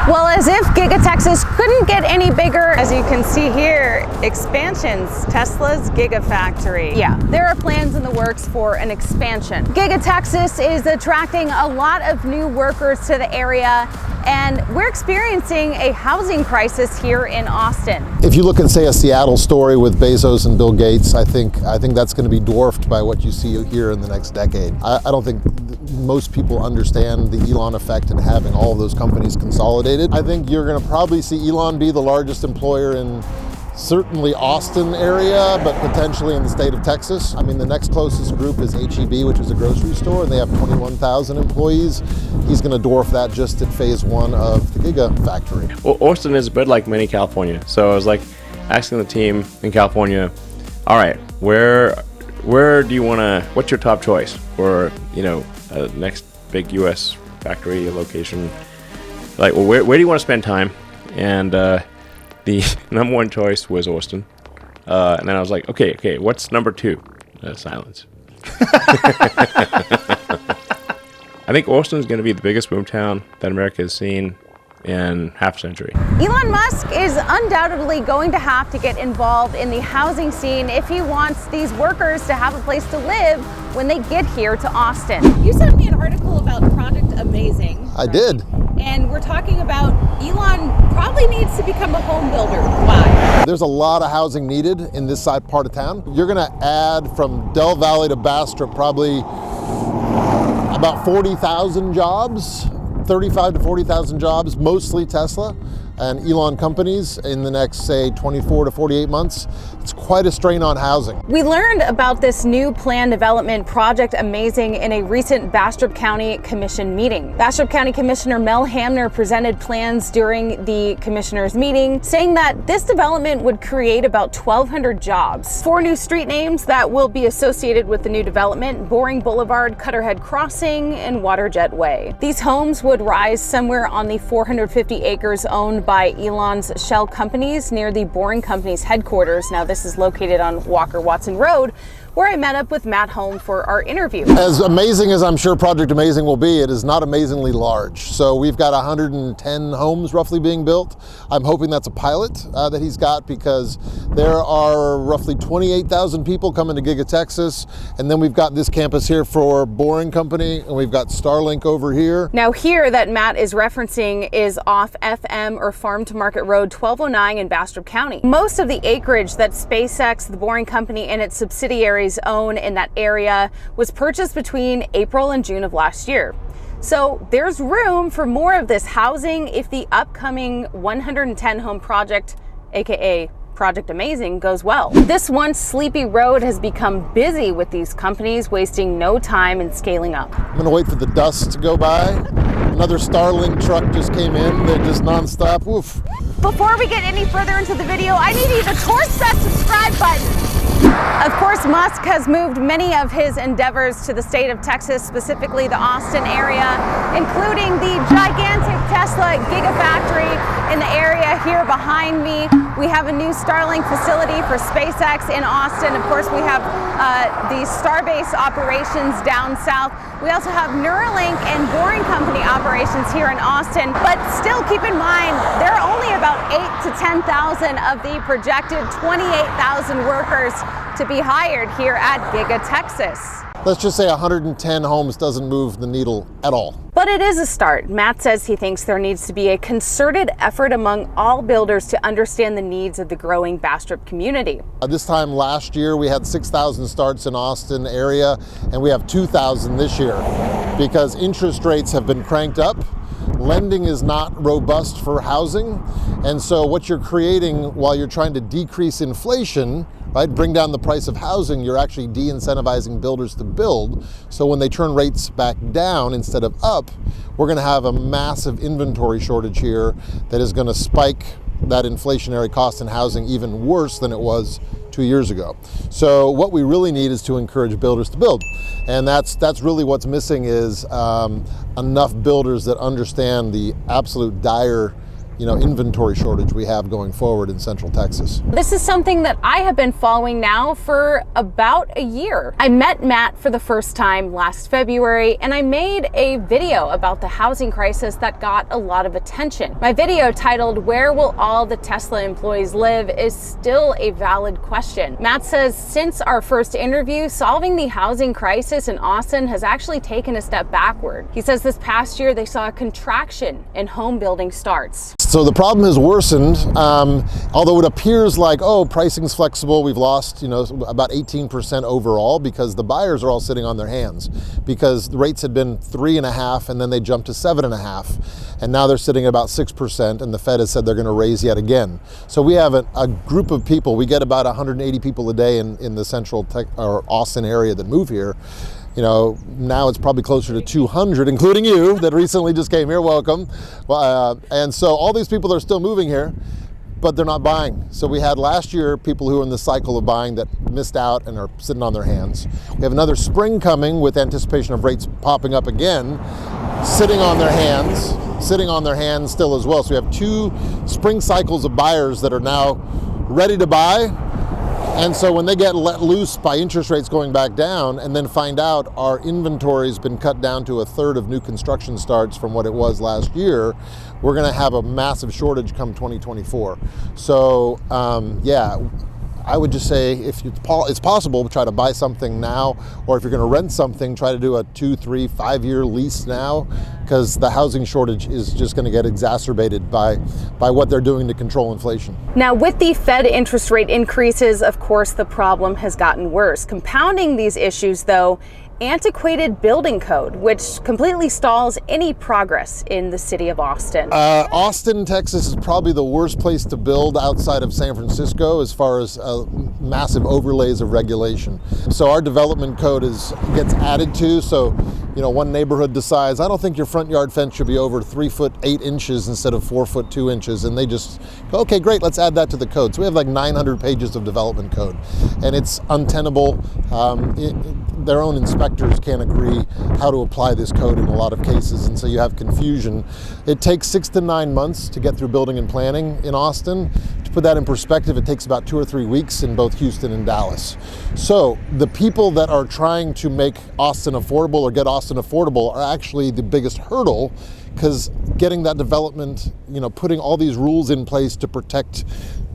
Well, as if Giga Texas couldn't get any bigger, as you can see here, expansions, Tesla's Gigafactory. Yeah, there are plans in the works for an expansion. Giga Texas is attracting a lot of new workers to the area, and we're experiencing a housing crisis here in Austin. If you look at, say, a Seattle story with Bezos and Bill Gates, I think that's going to be dwarfed by what you see here in the next decade. I don't think most people understand the Elon effect and having all of those companies consolidated. I think you're going to probably see Elon be the largest employer in certainly Austin area, but potentially in the state of Texas. I mean, the next closest group is HEB, which is a grocery store, and they have 21,000 employees. He's going to dwarf that just at phase one of the Gigafactory. Well, Austin is a bit like mini California. So I was like asking the team in California, all right, where do you want to, what's your top choice for, next big US factory location? Like, well, where do you want to spend time? And the number one choice was Austin. And then I was like, okay, what's number two? Silence. I think Austin is going to be the biggest boomtown that America has seen in half a century. Elon Musk is undoubtedly going to have to get involved in the housing scene if he wants these workers to have a place to live when they get here to Austin. You sent me an article about Project Amazing. I did. And we're talking about Elon probably needs to become a home builder. Why? There's a lot of housing needed in this side part of town. You're going to add from Del Valley to Bastrop probably about 40,000 jobs. 35 to 40,000 jobs, mostly Tesla and Elon companies in the next, say, 24 to 48 months. It's quite a strain on housing. We learned about this new plan development Project Amazing in a recent Bastrop County Commission meeting. Bastrop County Commissioner Mel Hamner presented plans during the commissioners' meeting, saying that this development would create about 1,200 jobs. 4 new street names that will be associated with the new development: Boring Boulevard, Cutterhead Crossing, and Waterjet Way. These homes would rise somewhere on the 450 acres owned by Elon's shell companies near the Boring Company's headquarters. Now, this is located on Walker Watson Road, where I met up with Matt Holm for our interview. As amazing as I'm sure Project Amazing will be, it is not amazingly large. So we've got 110 homes roughly being built. I'm hoping that's a pilot that he's got, because there are roughly 28,000 people coming to Giga Texas. And then we've got this campus here for Boring Company, and we've got Starlink over here. Now, here that Matt is referencing is off FM or Farm to Market Road 1209 in Bastrop County. Most of the acreage that SpaceX, the Boring Company, and its subsidiaries own in that area was purchased between April and June of last year. So there's room for more of this housing if the upcoming 110 home project, aka Project Amazing, goes well. This once sleepy road has become busy with these companies wasting no time in scaling up. I'm gonna wait for the dust to go by. Another Starlink truck just came in. They're just nonstop. Woof. Before we get any further into the video, I need you to torch that subscribe button. Of course, Musk has moved many of his endeavors to the state of Texas, specifically the Austin area, including the gigantic Tesla Gigafactory in the area here behind me. We have a new Starlink facility for SpaceX in Austin. Of course, we have the Starbase operations down south. We also have Neuralink and Boring Company operations here in Austin. But still, keep in mind, there are only about 8,000 to 10,000 of the projected 28,000 workers to be hired here at Giga Texas. Let's just say 110 homes doesn't move the needle at all. But it is a start. Matt says he thinks there needs to be a concerted effort among all builders to understand the needs of the growing Bastrop community. This time last year, we had 6,000 starts in Austin area, and we have 2,000 this year because interest rates have been cranked up. Lending is not robust for housing. And so what you're creating while you're trying to decrease inflation, right, bring down the price of housing, you're actually de-incentivizing builders to build. So when they turn rates back down instead of up, we're going to have a massive inventory shortage here that is going to spike that inflationary cost in housing even worse than it was 2 years ago. So what we really need is to encourage builders to build. And that's really what's missing is enough builders that understand the absolute dire inventory shortage we have going forward in Central Texas. This is something that I have been following now for about a year. I met Matt for the first time last February, and I made a video about the housing crisis that got a lot of attention. My video titled, "Where Will All the Tesla Employees Live?" is still a valid question. Matt says since our first interview, solving the housing crisis in Austin has actually taken a step backward. He says this past year they saw a contraction in home building starts. So the problem has worsened, although it appears like, oh, pricing's flexible. We've lost, about 18% overall because the buyers are all sitting on their hands because the rates had been 3.5% and then they jumped to 7.5%. And now they're sitting at about 6% and the Fed has said they're going to raise yet again. So we have a group of people, we get about 180 people a day in the Central or Austin area that move here. Now it's probably closer to 200, including you that recently just came here. Welcome. And so all these people are still moving here, but they're not buying. So we had last year people who were in the cycle of buying that missed out and are sitting on their hands. We have another spring coming with anticipation of rates popping up again, sitting on their hands still as well. So we have 2 spring cycles of buyers that are now ready to buy. And so when they get let loose by interest rates going back down and then find out our inventory's been cut down to 1/3 of new construction starts from what it was last year, we're gonna have a massive shortage come 2024. So I would just say if it's possible, try to buy something now, or if you're gonna rent something, try to do a 2, 3, 5-year lease now, because the housing shortage is just gonna get exacerbated by what they're doing to control inflation. Now, with the Fed interest rate increases, of course, the problem has gotten worse. Compounding these issues, though, antiquated building code, which completely stalls any progress in the city of Austin. Austin, Texas is probably the worst place to build outside of San Francisco as far as massive overlays of regulation. So our development code gets added to. So, one neighborhood decides, I don't think your front yard fence should be over 3 foot 8 inches instead of 4 foot 2 inches. And they just go, okay, great, let's add that to the code. So we have like 900 pages of development code and it's untenable. Their own inspectors can't agree how to apply this code in a lot of cases, and so you have confusion. It takes 6 to 9 months to get through building and planning in Austin. To put that in perspective, it takes about 2 or 3 weeks in both Houston and Dallas. So the people that are trying to make Austin affordable or get Austin affordable are actually the biggest hurdle, because getting that development, putting all these rules in place to protect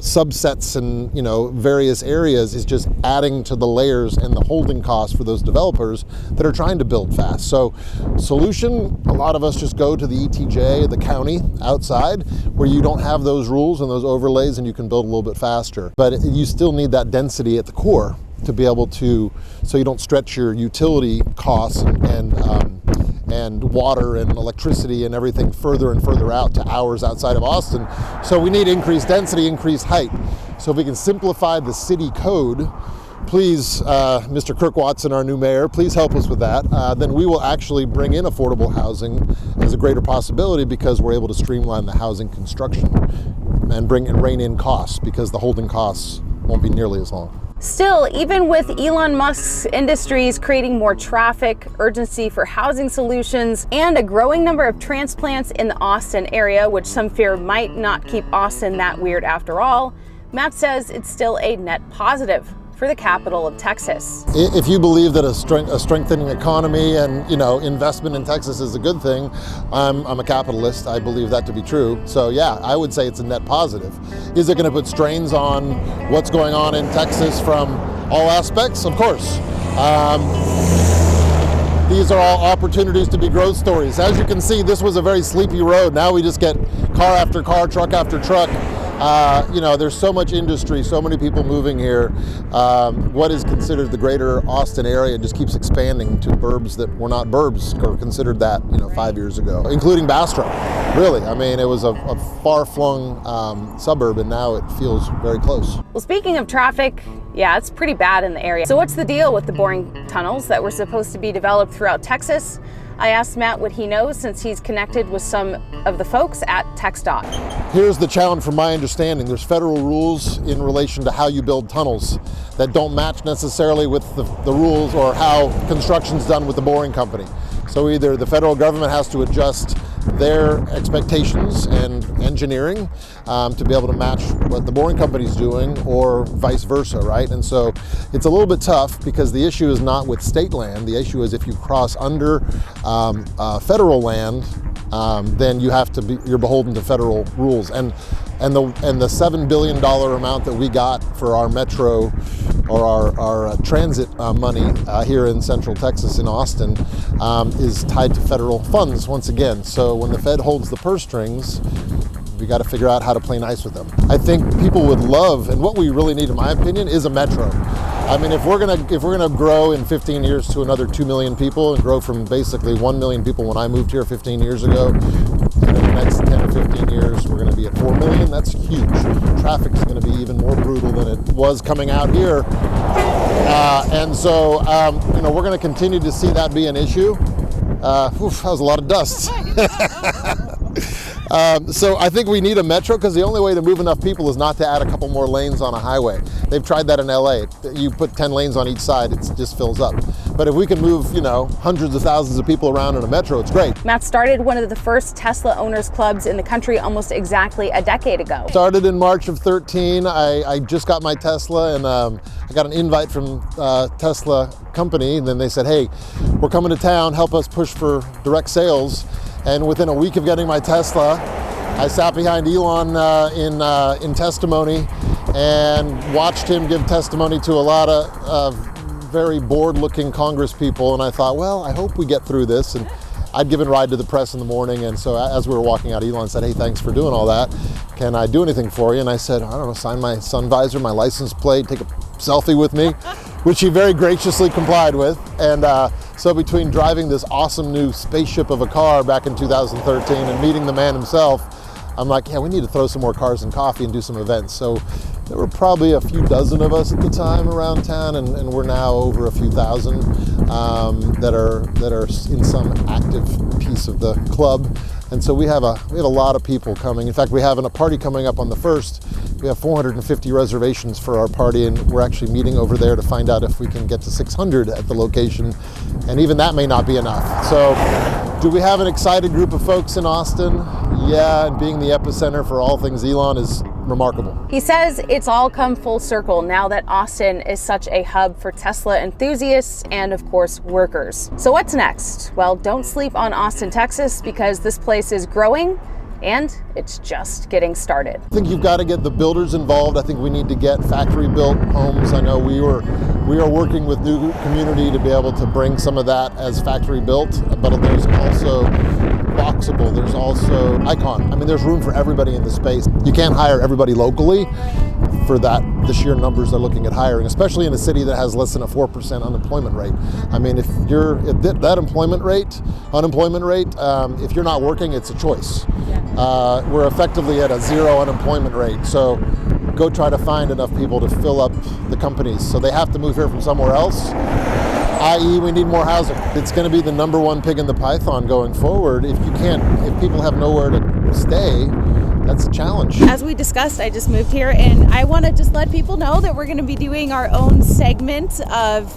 subsets and various areas is just adding to the layers and the holding costs for those developers that are trying to build fast. So solution, a lot of us just go to the ETJ, the county outside, where you don't have those rules and those overlays and you can build a little bit faster. But you still need that density at the core to be able to, so you don't stretch your utility costs and water and electricity and everything further and further out to hours outside of Austin. So we need increased density, increased height. So if we can simplify the city code, please, Mr. Kirk Watson, our new mayor, please help us with that. Then we will actually bring in affordable housing as a greater possibility, because we're able to streamline the housing construction and rein in costs, because the holding costs won't be nearly as long. Still, even with Elon Musk's industries creating more traffic, urgency for housing solutions, and a growing number of transplants in the Austin area, which some fear might not keep Austin that weird after all, Matt says it's still a net positive for the capital of Texas. If you believe that a strengthening economy and investment in Texas is a good thing, I'm a capitalist. I believe that to be true. So yeah, I would say it's a net positive. Is it going to put strains on what's going on in Texas from all aspects? Of course. These are all opportunities to be growth stories. As you can see, this was a very sleepy road. Now we just get car after car, truck after truck. There's so much industry, so many people moving here. What is considered the greater Austin area just keeps expanding to burbs that were not burbs or considered that, 5 years ago, including Bastrop. Really, it was a far-flung suburb, and now it feels very close. Well, speaking of traffic, yeah, it's pretty bad in the area. So what's the deal with the boring tunnels that were supposed to be developed throughout Texas? I asked Matt what he knows, since he's connected with some of the folks at TxDOT. Here's the challenge from my understanding. There's federal rules in relation to how you build tunnels that don't match necessarily with the rules or how construction's done with the boring company. So either the federal government has to adjust their expectations and engineering to be able to match what the boring company's doing, or vice versa, right? And so it's a little bit tough, because the issue is not with state land. The issue is if you cross under federal land, then you're beholden to federal rules. And the $7 billion amount that we got for our metro, or our transit money here in Central Texas in Austin, is tied to federal funds once again. So when the Fed holds the purse strings, we got to figure out how to play nice with them. I think people would love, and what we really need, in my opinion, is a metro. I mean, if we're gonna grow in 15 years to another 2 million people, and grow from basically 1 million people when I moved here 15 years ago, and in the next 10 or 15 years we're gonna be at 4 million, that's huge. Traffic's gonna be even more brutal than it was coming out here. And so, we're gonna continue to see that be an issue. That was a lot of dust. So I think we need a metro, because the only way to move enough people is not to add a couple more lanes on a highway. They've tried that in LA. You put 10 lanes on each side, it just fills up. But if we can move, hundreds of thousands of people around in a metro, it's great. Matt started one of the first Tesla owners clubs in the country almost exactly a decade ago. Started in March of 13. I just got my Tesla, and I got an invite from Tesla company, and then they said, hey, we're coming to town, help us push for direct sales. And within a week of getting my Tesla, I sat behind Elon in testimony, and watched him give testimony to a lot of very bored-looking Congress people. And I thought, well, I hope we get through this. And I'd given a ride to the press in the morning, and so as we were walking out, Elon said, hey, thanks for doing all that. Can I do anything for you? And I said, I don't know, sign my sun visor, my license plate, take a selfie with me, which he very graciously complied with. And so between driving this awesome new spaceship of a car back in 2013 and meeting the man himself, I'm like, yeah, we need to throw some more cars and coffee and do some events. So there were probably a few dozen of us at the time around town, and we're now over a few thousand that are in some active piece of the club. And so we have a lot of people coming. In fact, we have a party coming up on the 1st. We have 450 reservations for our party, and we're actually meeting over there to find out if we can get to 600 at the location. And even that may not be enough. So do we have an excited group of folks in Austin? Yeah, and being the epicenter for all things Elon is remarkable. He says it's all come full circle now that Austin is such a hub for Tesla enthusiasts and, of course, workers. So what's next? Well, don't sleep on Austin, Texas, because this place is growing and it's just getting started. I think you've got to get the builders involved. I think we need to get factory-built homes. I know we are working with New Community to be able to bring some of that as factory-built, but there's also boxable, there's also Icon. I mean, there's room for everybody in the space. You can't hire everybody locally for the sheer numbers they're looking at hiring, especially in a city that has less than a 4% unemployment rate. I mean, if you're at that unemployment rate, if you're not working, it's a choice. We're effectively at a 0 unemployment rate. So go try to find enough people to fill up the companies. So they have to move here from somewhere else, i.e. we need more housing. It's going to be the #1 pig in the python going forward. If people have nowhere to stay, that's a challenge. As we discussed, I just moved here, and I want to just let people know that we're going to be doing our own segment of,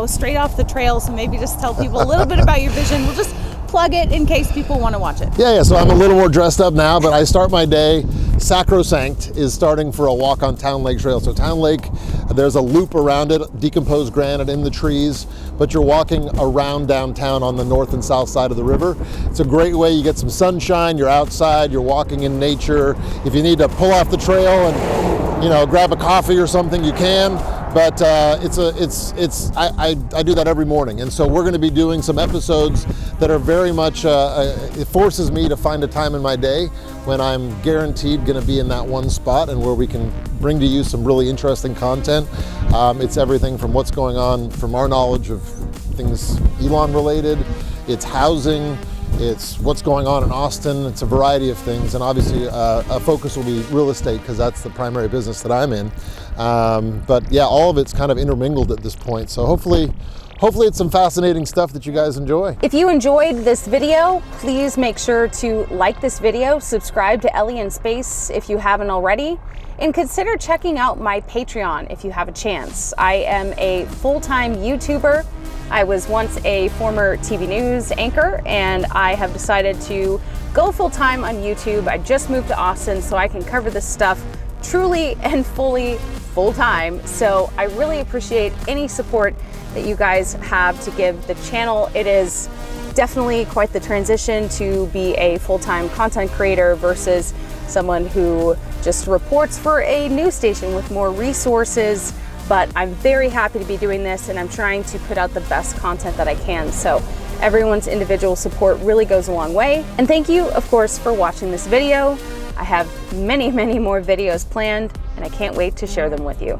straight off the trail. So maybe just tell people a little bit about your vision. We'll just plug it in case people want to watch it. Yeah, so I'm a little more dressed up now, but I start my day, sacrosanct, is starting for a walk on Town Lake Trail. So Town Lake, there's a loop around it, decomposed granite in the trees, but you're walking around downtown on the north and south side of the river. It's a great way. You get some sunshine, you're outside, you're walking in nature. If you need to pull off the trail and grab a coffee or something, you can. But I do that every morning, and so we're going to be doing some episodes that are very much, it forces me to find a time in my day when I'm guaranteed going to be in that one spot and where we can bring to you some really interesting content. It's everything from what's going on from our knowledge of things Elon related, it's housing, it's what's going on in Austin, it's a variety of things, and obviously a focus will be real estate because that's the primary business that I'm in. But yeah, all of it's kind of intermingled at this point, so hopefully it's some fascinating stuff that you guys enjoy. If you enjoyed this video, please make sure to like this video, subscribe to Ellie in Space if you haven't already, and consider checking out my Patreon if you have a chance. I am a full-time YouTuber. I was once a former TV news anchor, and I have decided to go full-time on YouTube. I just moved to Austin so I can cover this stuff truly and fully full-time. So I really appreciate any support that you guys have to give the channel. It is definitely quite the transition to be a full-time content creator versus someone who just reports for a news station with more resources. But I'm very happy to be doing this, and I'm trying to put out the best content that I can. So everyone's individual support really goes a long way. And thank you, of course, for watching this video. I have many, many more videos planned, and I can't wait to share them with you.